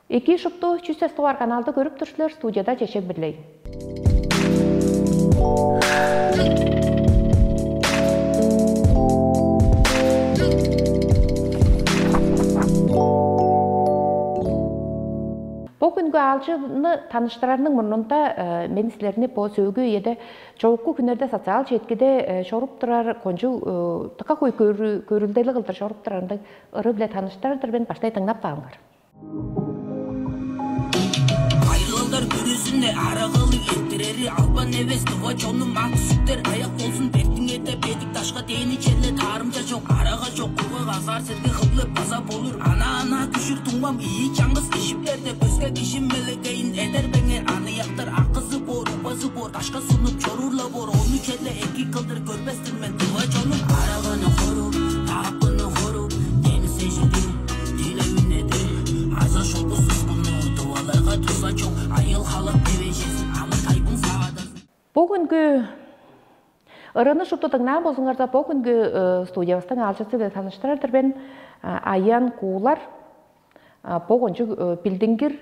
Эки шупту чүс эстуар каналды көрүп турсулар, студияда Чечек Бирлей. Бу күнгө алжыны таныштырарның мурнунда мен силерни по сөөгү эде чоокку күнөрдө социал четкиде шоруп турар конжу така кой көрүлдөлү кылдыр шоруп турарында ыры биле таныштырдыр бен баштай тыңдап калыңар. Ayılır bürüsünde arağılı ettireri alban neves kıva çonum mantı sütter ayak olsun bettin ete bedik taşka değini çelle tarımca çok arağa çok kuva gazar sergi hıblı pazap olur ana düşür tuğmam iyi çangız kişiplerde özge kişim melekeyin eder benger anı yaktar akızı bor ubazı bor taşka sunup çorurla bor onu kelle eki kıldır görmezdir men kıva çonum arağını korup tapını korup deniz seçidir dilemin nedir aza şokusuz bunu dualarga tuza çok ayıl halap devejесін амыр тайбың сағадасын. Бүгүнкү ырыны шупту тыңнаа болсуңарда бүгүнкү студиябыздын алжысы биле таныштырардыр бен Аян Куулар богончу билдингир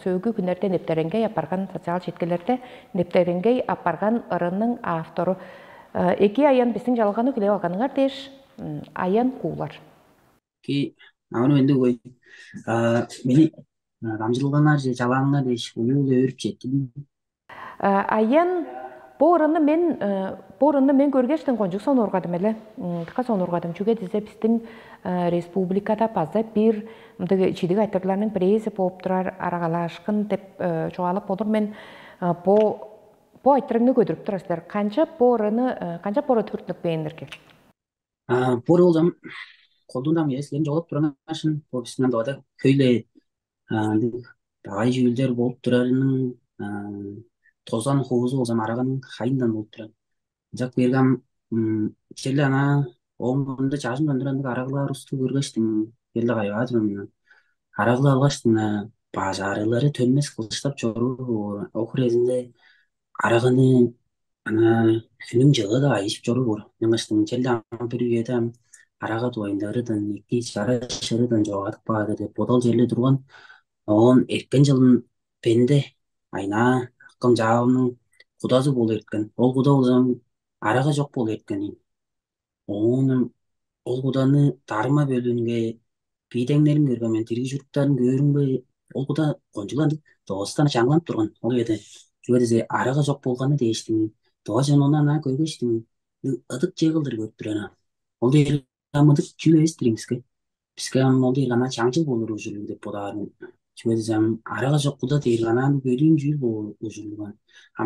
сөөгү күнөрдө нептеренгей апарган социал четкелерде нептеренгей апарган ырынның автору. Эки Аян биздин жалганы күлөп алганыңар деш Аян Куулар. Ки аны өнде кой мени дамжылганар же жалаңар деш уюл өрүп жеттим. Аян бу ырынны мен көргөчтөн конжук сонургадым эле. Така сонургадым чүгө дизе биздин республикада база бир мындай чидик айтырларның преси болуп турар арагалашкын деп чоалып болур мен бу айтырыңды көдүрүп турасыздар. Канча бу ырыны канча бора түртүнүп бейиндирге? Бор олжам колдундам эскен жолуп туранашын бобисинен дагы көйлө багай жүүлдер болуп турарынын тозан хуузу олжам араганын хайындан болуп турат. Жак бергам челе ана оңунда жашын дандырандык арагылар усту көргөчтүң эле кайбаатым арагылы алгаштың бажарылары төнмес кылыштап чору окурезинде арагыны ана күнүң жылы да айышып жору бор мыңыштың челе бир үйөдө арага туайындарыдан эки жара шырыдан жоогатып баады деп бодол жерле турган он эркен жылын бенде айна акым жаабымның кудасы болуп эрткен ол куда болсам арага жок болуп эрткен онун ол куданы дарыма бөлүүнгө бийдеңдерин көргөн мен тирги журуктарын көрүнбөй ол куда конжулантып доостан жаңланып турган ол эде чүгө десе арага жок болгону дээштиң доо жонуна көргөчтүң ыдык же кылдыр көрүп турана ол дер мыдык жүлө эстириңизге бизге ол дер ана чаңчыл болур ужулу деп бодоорун чүгө десем арага жок куда дер анан бөлүүн жүүл болур ужулуган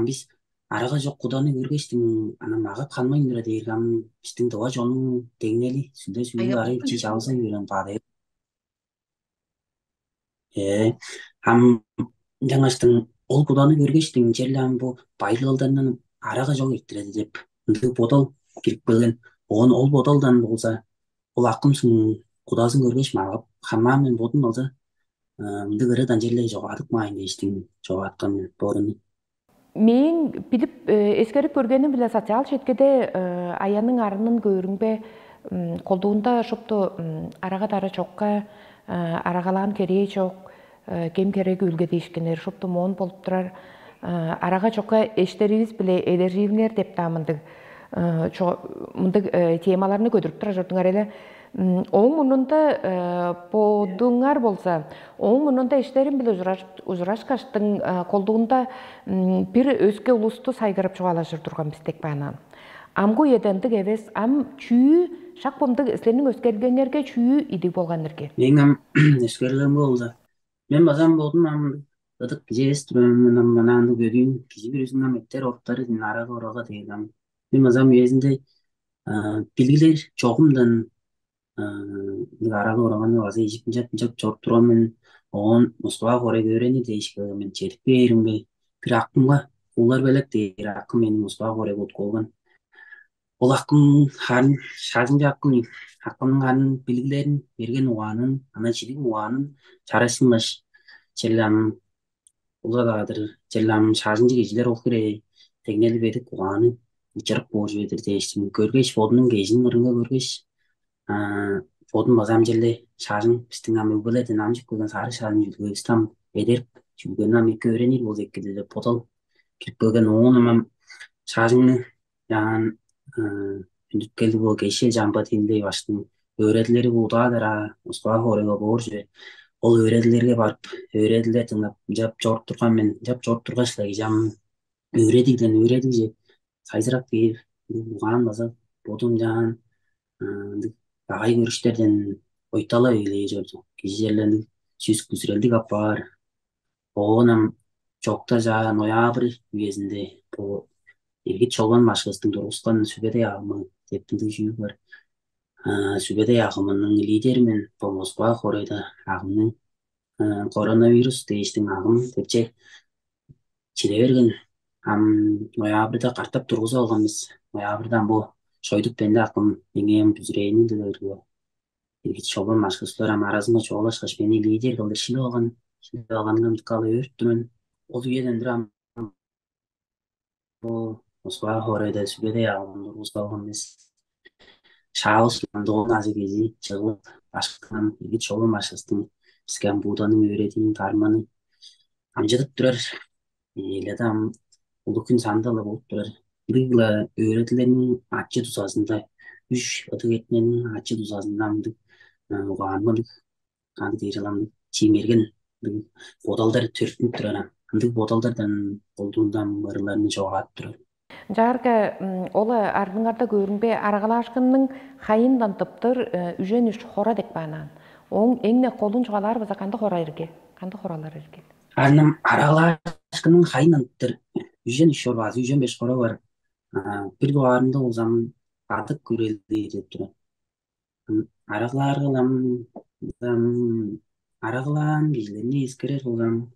биз арага жок куданы көргөчтүң анан магап канмайындыра дергам биздин доо жону деңнели сүлдө арай чи жабылса берен баады жаңаштың ол куданы көргөчтүң жерle бу байлыгылдарынан арага жок эрттиреди деп ынтык бодол кирип келген ол бодолдан болса ол акымсың кудасын көргөч магап хамма мен бодун алса мындык ырыдан жерle жогатып майын дейиштиң жоготкан борunu. Мен билип эскерип көргөнүм биле социал четкеде Аянның арынын көрүнгө колдуунда шупту арага дары чокка арагалаан керээ чок кем кереги үлгө дейишкенер шупту моон болуп турар арага чокка эштерибиз биле элержибиңер деп да мындык темаларны көтөрүп тура жортуңар эле оң мунунда подуңар болса оң мунунда иштерин биле ужурашкаштың колдуунда бир өзгө улусту сайгарып чугалашыр турган биздек баанан амгу едендик эбес ам чүү шак бомдук силердин өскөргөннөргө чүү идик болгоннерге мен өскөргөнгө болду мен базам болдум ыдык жебес турам мананды көрүүн кизи бирүүсүн меттер оруптары арага орага дегем мен базам өзүндөй билгилер жогумдан арага ораганы база ижип жоруп турган мен оон Мустафа Корек өрени дейишке мен жетип эринбей бир акымга куулар белек дейир акым мени Мустафа Корек утуп алган ол акым харын шажынжа акымдын анын билгилерин берген убаанын анан чидик убаанын чарасындаш челлам улгададыр челлам шажынжы кежилер окуре тегнели бедик убааны ичарык болуп жибедир дейиштим көргөч бодунун кезин ырынга көргөч бодун базам жерде шаажың бистиң ам өбөлөдөн амжык кылган сары шаажың жүлгө стам эдерип жүлгөнү ам эки öğrenir болду экиде деп потол кирип келген оон ам шаажыңны жаан үндүткелди бул кеше жамба тилди баштың öğretileri буутаадара Москвага оройго боорчу ол öğretilерге барып öğretilер тыңдап жап жооп турган мен жап жооп тургач эле жам öğretикден öğретикже сайзырак кээп угаан база бодум жаан агай көрүштерден ойтала эле жорду кичи жерлердик сүүскү сүрелдик апар оонам жокта жаа ноябрь кезинде бул Иргит Чолман башкыбыздын тургузган Сүбөдөй агымы деп жүйү бар. Сүбөдөй агымынын лидери мен бул Москва хоройда агымның коронавирус дейиштин агымы депче чиде берген. Ноябрда картап тургузуп алганбыз. Ноябрдан бул шойдук бенде акым меңем бүзүрөйүн делерге. Иргит Чолман башкыбыздар аразыма чогулашкач мени лидер кылдыр шилип алган. Шилип алгандан калы өрттүмөн. Ол үйеден дирам бул Москва хоройда Сүбөдөй агымын тургузуп алганбыз. Шаабыз доон азыр чыгып башкан Иргит Чолман башкыбыздын бизге бууданын öğretinin тарманы амжытып турар. Эледам улуу күн сандала болуп турар. Быйла öğretilердин ачы тузасында үч өтөгетненин ачы тузасында угаанмындык андык ыйраламдык чиймерген бодалдар төртүнүп турар. Андык бодалдардан колдундан мырларını жогаат турар. Жарга ола ардыңарда көрүнбе аргалашкынның хайындан тыптыр үжен үш хора дек банан. Оң эңне колун чугалар база канды хора ирге, канды хоралар ирге. Арным аргалашкынның хайындан тыптыр үжен үч хора бар, үжен беш хора бар. Бир дуарында ол zaman адык көрелди деп турат. Арагылан кишилерини эскерер болсам,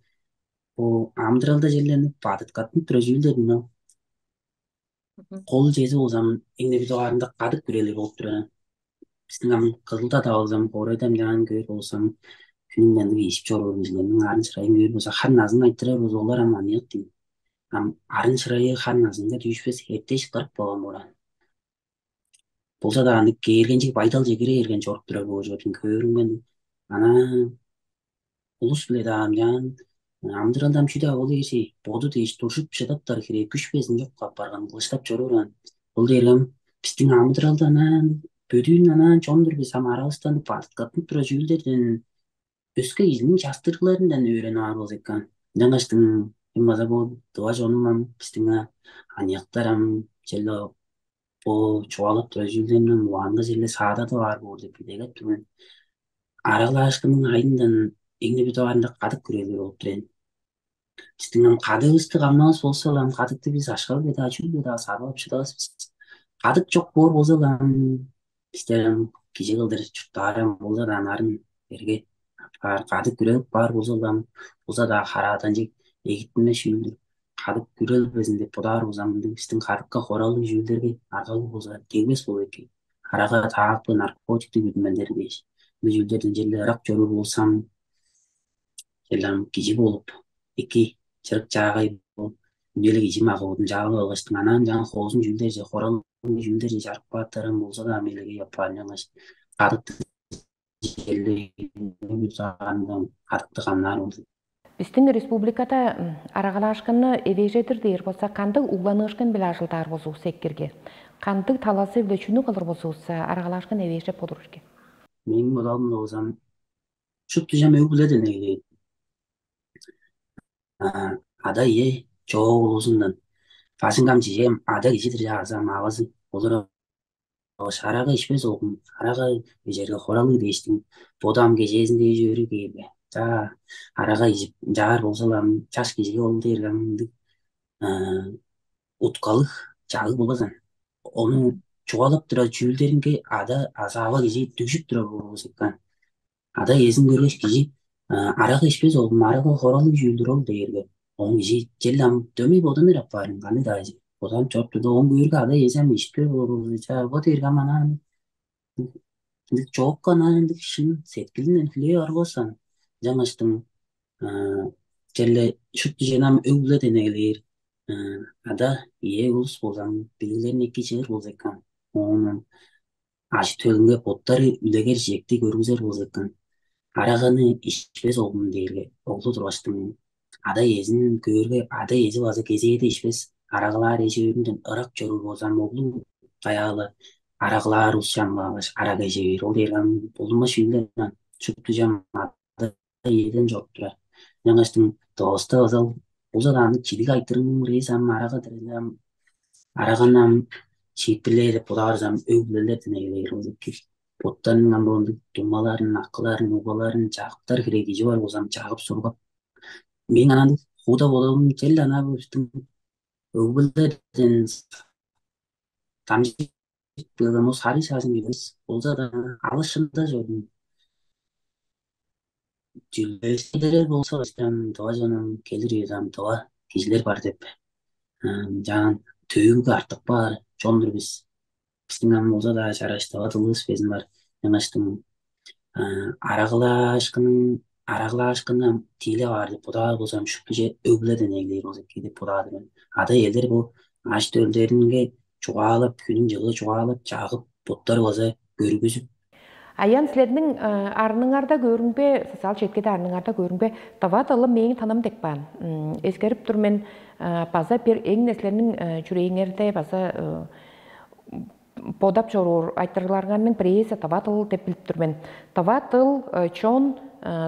бул амдыралда жерленип бадыткатын тура жүүлдөрүн кол жези болсам эңне бир дуарында кадык көрели болуп турат. Биздин ам кызылда да болсам, оройдам жаан көр болсам, күнүнөн ишип чоруу кишилердин арын чырайын көр болсо, хан назын айттырар болсо, олар анык дейм. Арын чырайы хан назынга түйүшпөс эптешип кырып болгон болар. Болса да аны келгенче байдал жегере эрген чоруп турар болчу көрүнгөн. Ана улус биле да жаан амдыралдам чүйдө болду киши боду дейиш турушуп шыдаптар керек күчпесин жокко барган кылычтап чоруран. Бул дегем биздин амдыралда анан бөдүүн анан чоңдур биз арабыздан бадыткатын тура жүүлдөрдөн өскө кишинин жастырыкларынан öğrenip алабыз экен. Жаңаштын база бул дуа жонум биздин анияктар желе бул чуалып тура жүүлдөрүнөн уанга желе саада да бар бул деп билет турмун. Аралашкынын айынан эңне бир дуарында кадык көрөлөр болуп турат. Биздин кадыгыбызды камнабыз болсо кадыкты биз ашкабы да ачуу да сарылап чыдабыз. Кадык жок болсо биздер кичи кылдыр чурттарым болсо да нарын берге кадык күрөлүп бар болсо да хараадан жек эгиттиме шүүлдүр кадык күрөлбөсүн деп будар болсам биздин кадыкка хоралуу жүүлдөргө аргалуу болсо тийбес болот экен. Арага таапты наркотиктик үдмөндөр дейиш. Бул жүүлдөрдөн желе арак жөрүп болсам желе кичи болуп эки чырык жаагай болуп эле кичи магыбын жаабы алгаштын анан жаңы хоозун жүүлдөр же хоралуу жүүлдөр же жарык бааттарым болсо да мелеге яппан жаңаш кадыкты желе кадыкты камнаар болду. Биздин республикада арагалашканны эвежедир дейир болса, кандык угланышкан биле ажылтаар болсу секкирге. Кандык таласы биле чүнү кылыр болсу арагалашкан эвежеп болур ирге. Менин бодалымда болсам, шутту жам өбүлөдөн эле. Ада ие жоо болусундан. Фашингам жием, ада кичидир жаасам абазы болур. Арага ичпес окум, арага жерге хоралуу дейиштин. Бодам кежесинде жөрү келбе. Арага ичип жаар болсо чаш кишиге болду дергендик уткалык жагы болбасын. Onu чугалап тура жүүлдөрүнгө ада азаба киши түшүп тура болбос экен. Ада эсин көргөч киши арага ичпес окум, арага хоралуу жүүлдөр ол дегерге. Он киши желе дөмөй бодон эле апарын каны да бодам чопту да он көргө ада эсем ичпе болобуз. Вот эргам анан жок анан шын сеткилинен хүлөй арбасан. Жаңаштын желе шутту женам өглөдөн элер. Ада ие улус болсам билгилерин эки чыгыр болсо экен. ашы төгүнгө боттары үлегер жекти көргүзөр болсо экен. Араганы ишпес огум дээрге оглу турбаштың. Адай эзин көөргө адай эзи базы кезээде ишпес. Арагылар эжебимден ырак жору болсам оглу каягыла арагылар усчанбагыш арага эжебир. Ол дерган болма шүйлден чупту жам адай еден жоп турар. Жаңаштың тоста азал узадан чидик айтырым резам арага дырам араганам чийиптелер подаарзам өглөлөр денегелер озеки. Боттарын амбондук думаларын, акыларын, убаларын жагыптар кереги бар болсам жагып сургап. Мен анан худа болом жел ана бүстүм өглөлөрден тамжып бөлгөн о сары шашын кебес болса да алышында жолдум. Жүлбөсүлөр болсо ыстан тоа жаным келир юзам тоа кишилер бар деп. Жаңан төгүгө артык бар, чондур биздин ам болсо да жараштыга тылыбыз безин бар. Жаңаштын арагылашкынын тииле бар деп подаа болсам шүктү же өглө денегилер болсо деп подаа деп. Ада элдер бул аш төлдөрүнгө чугаалап, күнүн жылы чугаалап, жагып, боттор болсо көргүзүп. Аян силердің арныңарда көрінбе, социал четкеде арныңарда көрінбе, тава тылы мейін таным дек бан. Ескеріп тұр мен база бір ең нәсілерінің жүрейіңерде база подап жорур айтырларғанның прейесі тава тыл деп біліп тұр мен. Тава тыл, чон,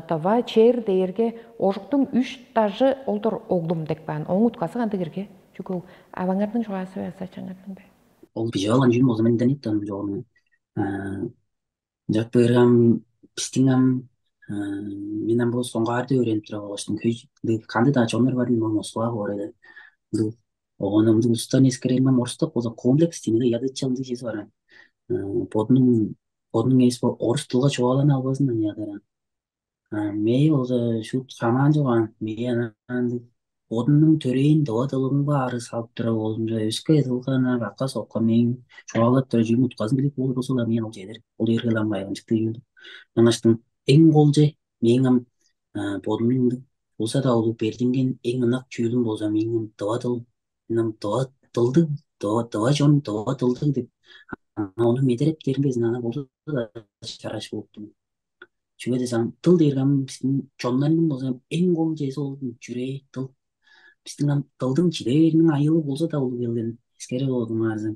тава чер дейерге ожықтың үш тажы олдыр оғлым дек бан. Оң ұтқасы қанды керге? Жүкі аваңардың жоғасы өйасы чаңардың бе? Ол бижалан жүрім олза мен дәнеттен жоғын. Жак быйыргам биздиңам менен бул соңгарды өйрөнүп тура болуштун көй кандай да жонор бар мен осуга орайда огонумду устан эскерелмем орусток болсо комплекс тимиде ядычалды жези бар бодунун эси орус тилге чубалана албасын ядара мээ болсо шут хамаан жоган мээ анан бодунун төрөйүн доа тылыгын баары салып тура болумжа өскө тылгана бакка сокко мен чубалап тура жүрүм утказым билек болсо да мен ол жедер ол жерге ламбайгын чыкты жүрдү. Жаңаштын эң голже меңам бодумун болсо да ол бердинген эң ынак чүүлүм болсо меңим доа тыл менен доа тылды доа жон доа тылды деп onu медереп тербезин ана болсо да жараш болупту. Чүгө десем тыл дегеним биздин чоңдардын болсо эң гол жези ол жүрөй тыл. Биздин тылдын чидеберинин айылы болсо да улуу келген эскере болдум азыр.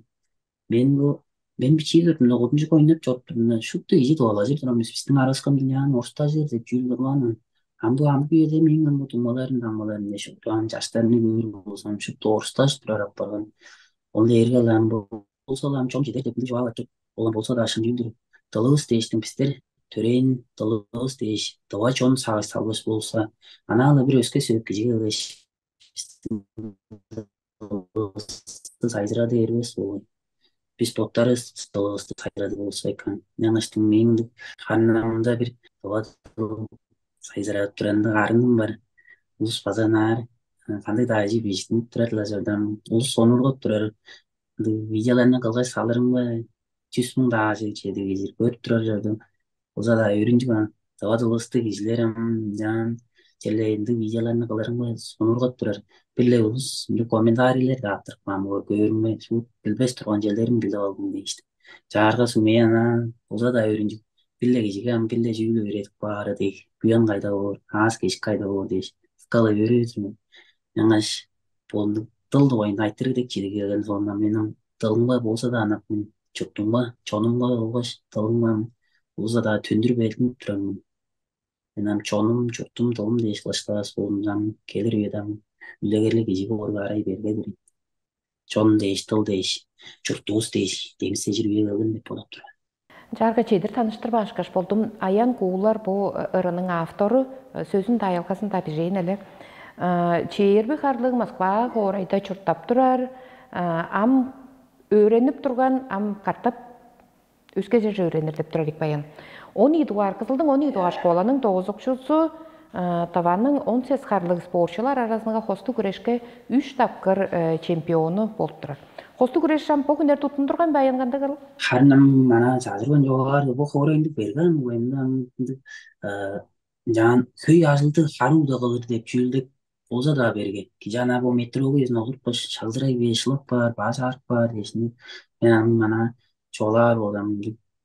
Мен бичигирдим огунчук ойноп жооптурмун. Шутту ижи тоолажып турамыз биздин аралашкан дүйнөнүн орустажы деп жүрүлгөн. Амбу жерде менин думаларын дешип турган жаштарын көрүп болсом шутту орустаж турарап барган. Ол жерге болсо да чоң жедер деп жаап атып болсо да шын жүрдүр. Тылыбыз дештин биздер төрөйүн тылыбыз деш тыва чон салбыз болсо анан бир өскө сөйөп кижигелеш сайзырады эрбес болот. Биз боттарыз тылыбызды сайзырады болсо экен. Жаңаштын менин карнымда бир сайзырап турганда карыным бар. Улус базанар кандай да ажып иштинип турат жардам. Улус сонургоп турар. Видеоларына калгай салырымбы 100 миң да жеди киши көрүп турар жардам. Болсо да үйрөнчүгөн тылыбызды кишилер жан жерлеринде видеоларына калырымбы сонургоп турар. Бирле улус комментарийлер да аттыркман көрүнбөй билбес турган жерлерин билип алдым дейишти. Жаарга сумей анан болсо да үйрөнчүк бирле кишиге бирле жүүлү үйрөтүп баары дейт. Буян кайда болор, аз кеш кайда болор дейиш. Скала үйрөтүм. Жаңаш болду тылды боюнда айтырдык чиди келген сонун менин тылымга болсо да анакмын чуктумба чонумга болбош тылымга болсо да төндүрбөйтүн турамын. Менин чонум чуртум тылым дейиш кылыштабас болдум келир үйдам үлегерлик кишиге орго арай бергедир. Чон дейиш тыл дейиш чуртубуз дейиш демисе жүргө келген деп болуп турат. Жарга чедир таныштырбашкаш болдум. Аян Куулар бу ырынын автору сөзүн тайылкасын табижейин эле. Чейерби харлыгы Москва орайда чуртап турар. Ам öğrenip turgan am kartap üske jer öğrenir деп турарик баян. 12 дуар кызылдың 12 дуар школаның 9 окчусу Таванның 10 харлык спортчулар арасында хосту күрешке 3 тапкыр чемпиону болуп турат. Хосту күреш шампиондер тутун турган баянганда кал. Харнам ана жазырган жогар бу хоройнду берген уемдан жан көй ажылды харуда кылыр деп жүлдүк болса да берген. Жана бу метрого өзүн олурпуш шалдырай бешилип бар, баш арып бар дешни. Мен ана чолар болам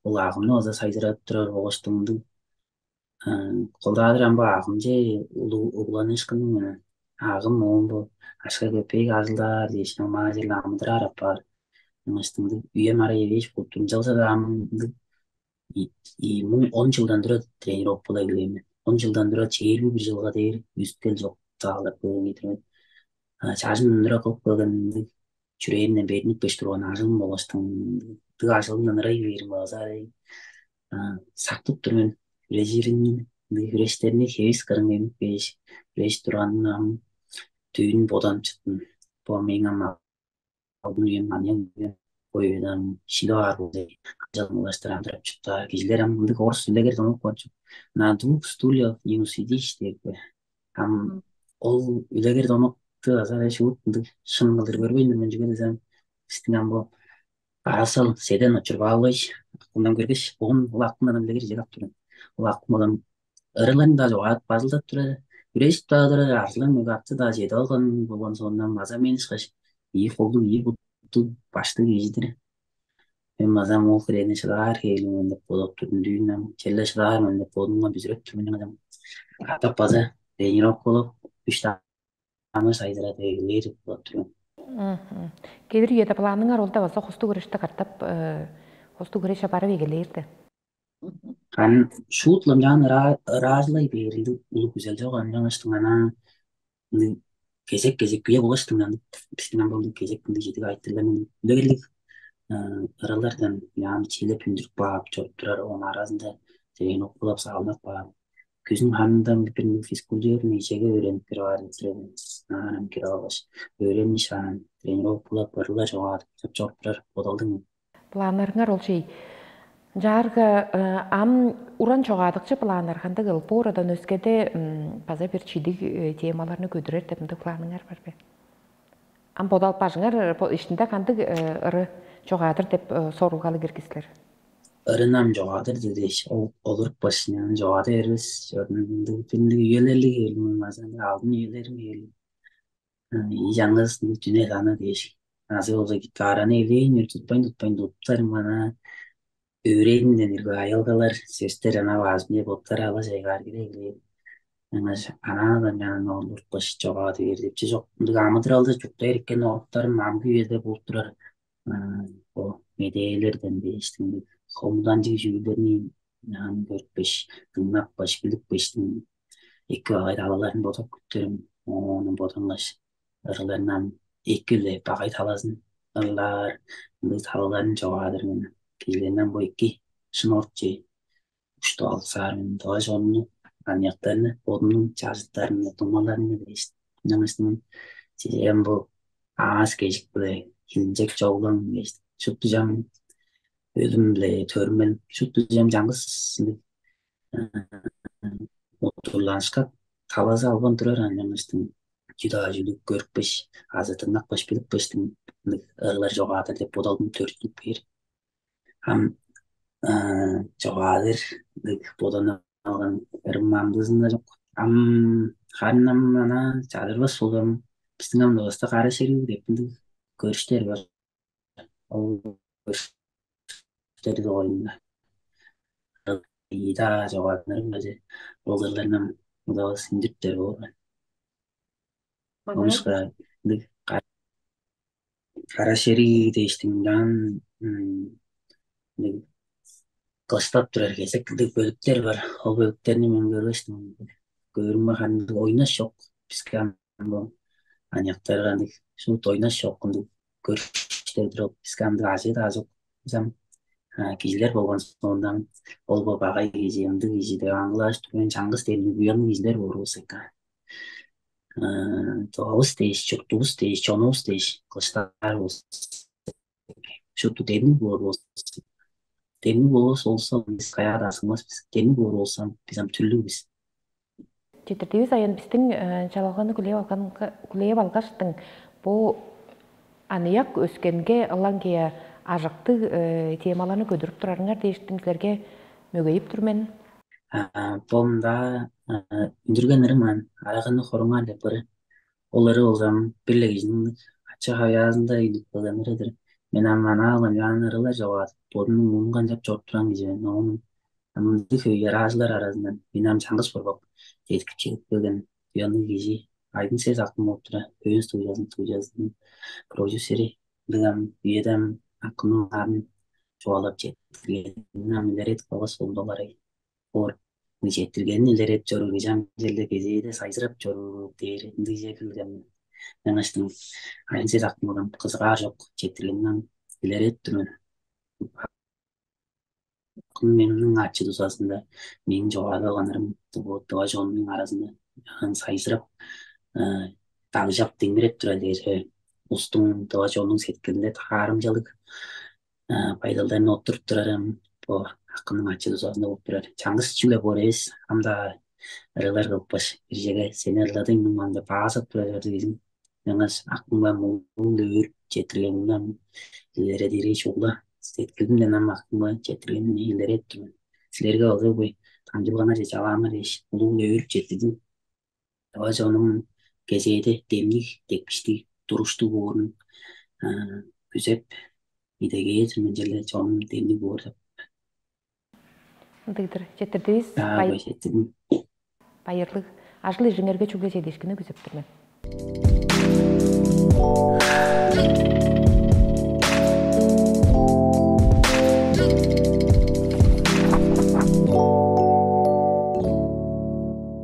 ол ағымны оза сайдырап тұрар оғыштыңды қолдадыр амба ағым же уланы ешкінің мені ағым оң бұл ашқа көпек азылдар дешін мага жерге амыдыр арап бар ыңыштыңды үйе мара ебеш бұл тұрын жалса да амынды мың 10 жылдан тұрады тренировка бола келемін 10 жылдан тұрады 21 жылға дейін үстел жоқ тағылып көрген кетірмеді шашын ындыра қылып көргенді жүрегімнен бетініп беш тұрған ажылым болаштың тыга ажылымдан ырай берім базар сактып тұрмын режирин күрестеріне хевис кырын беш күреш тұрғаннан түйін бодан чыктым по меңам алдын үйем анен koyudan şilar oldu. Canlılaştıran çıktı. Gizler hem bunu korus süleger zaman koçu. Na duk stulya university işte. Ham ol üleger zaman tı azar şu şınıldır görbeyin ben juga desem istinam bu asal seden açır bağlış. Ondan görgeç on vaktinden üleger jelap turun. Vaktinden ырылан да жоғат базылдап тұрады. Күрес тағдыры арсылан мөгатты да жеді алған болған соңынан маза мен ышқаш. Iyi қолды, iyi бұтты башты кездір. Мен мазам ол кірені шыдағар кейлің өндіп бодып тұрдың дүйіннен. Челі шыдағар өндіп бодыңға бүзіріп түрменің адам. Атап база, тренировка болып, үш тамыр сайдырады егілер болып тұрмын. Келір еді планыңар олда баса қосты күрешті қартап, қосты күреше барып егілерді. Kan şutlam jan razlay berildi ulu güzel jogan janıştın ana kesek kesek güye bulaştım yani pistten boldu kesek gündü jeti ayttılan öyle aralardan yani çile pündürüp bağıp çok durar onun arasında senin okulap sağlamak bağım gözün hanından bir fiskülcüyor neyçege öğrenip bir var ettirelim anam kirabaş öğrenmiş han trener okulap barılar çok çok durar bodaldın Planlarыңар ол şey жарғы ам уран çoğadıkça planlarında gılıp oradan öskede baza bir çidik temalarını götürür demde planlar var be. Am bodal paşıngar işinde kandı ırı çoğadır dep sorulgalı girgisler. Arınam joğadır dedi olur başına joğadır eriz görünümde bütün üyelerli gelmem bazen aldın üyelerim gelin yalnız tüne lana değişik nasıl olsa git karanı evleyin tutmayın tutarım bana öğrenin denir bu ayalgalar sesler ana vazmıya botlar ala şeygar gidelim anadan yani olur başı joğadır verdipçi çok amadır aldı çok da erikken ortlarım mamgı üyede buldurar o medyalardan değiştim komudancı yüzülerini yani 4-5 tırnak baş bilip beştim iki ayet alaların botak kütürüm onun botanlaş aralarından iki de bakayt alasın onlar biz halaların çoğadır beni kilerinden bu iki şnortçı uçtu alsarım dağış onu anyaklarını odunun çarşıtlarını dumalarını değiştim yanlıştım çiğen bu ağız geçik böyle hilecek çoğulan geçti şuttu cam özümle törmen şuttu cam cangız oturlanışka талаза албан турар анжаңыштың жүдө жүдүк көрүкпеш азыр тырнакбаш биликпештин ырлар жогаадыр деп бодолдум төртүнүп бер ам жогаадыр бодон алган ырмамдызын да жок ам ханнам ана чадырбас болдум биздин амдабызда кара шерүү деп көрүштөр бар ал көрүштөрдү оюнда ида жогаадырым өзү болдурларынан мудабыз индиптер болду Omuşka kara şeri değiştiğinden kastap durar kesek bölükler var. O bölüklerini ben görmüştüm. Görme hani oynaş yok. Piskan bu anyaklar şu oynaş yok. Görüşler durup piskan da azı da azı. Bizim kişiler bolgan sondan ol babaga gezi yandı gezi de anglaş ben çangız değil bu yan gizler var olsa Doğus değiş, çok doğus değiş, çoğunuz değiş, kılıçlar olsun. Şu tu demin bu olsun. Demin bu olsa biz kaya da asılmaz biz. Demin bu olsam bizim türlü biz. Жетірдеуіз айын біздің жалағаны күлейіп алғаштың бұл анияқ өскенге алан кея ажықты темаланы көдіріп тұрарыңар дейіштіңіздерге мөгейіп түрмен. Bomda ündürgen ırman, arağını korungan lepari. Olları olsam birle gizinin açık hayatında yuduk olanlarıdır. мен аманағын жанырылар жауат. Бодының мұңған жап жауап тұран кезен. Оның амынды көйер ажылар арасынан. Менам чаңғыс борбақ. Жеткіп чегіп бөлген уянды кежи. Айдын сез ақым болып тұра. Көйін студиясының продюсері. Дығам, үйедім, ақымның арын жоғалап жеткілген. Намилер етіп қалға солдалар ай. Ор, жеткілген елер ет жору. Жам желді кезейді сайзырап жору. Дейір, үнді жекілген. Мен аштым. Айдын сез ақым болам. Қызға жоқ. Жеткілгеннен елер ет тұрмын. Менің ачы тұсасында менің жоғары қанырым тұға жонның арасында сайысырап тағы жап деңбіреп тұра дері ұстың тұға жонның сеткілінде тағарым жалык пайдалдарын отырып тұрарым бұл ақынның ачы тұсасында болып тұрар чаңғыс чүле борес амда ырылар қылпаш бір жерге сені ырладың маңда бағасып тұра жарды кезін жаңас ақынға мұңды өріп жетіргенімнен илере дере жолда сеткілдімден ам ақынға жетіргенін илере еттім сілерге алды ғой тамжылғана же жалаңыр еш ұлуын өріп жетірдім тава жоным кезейді демлік текпіштік дұрыштық орын күзеп идеге жүрмен жерле жоным демлік орып Дыдыр, жетірдейіз, жетірдім байырлық, ажылы жіңерге чүгле жедешкіні күзіп тұрмен.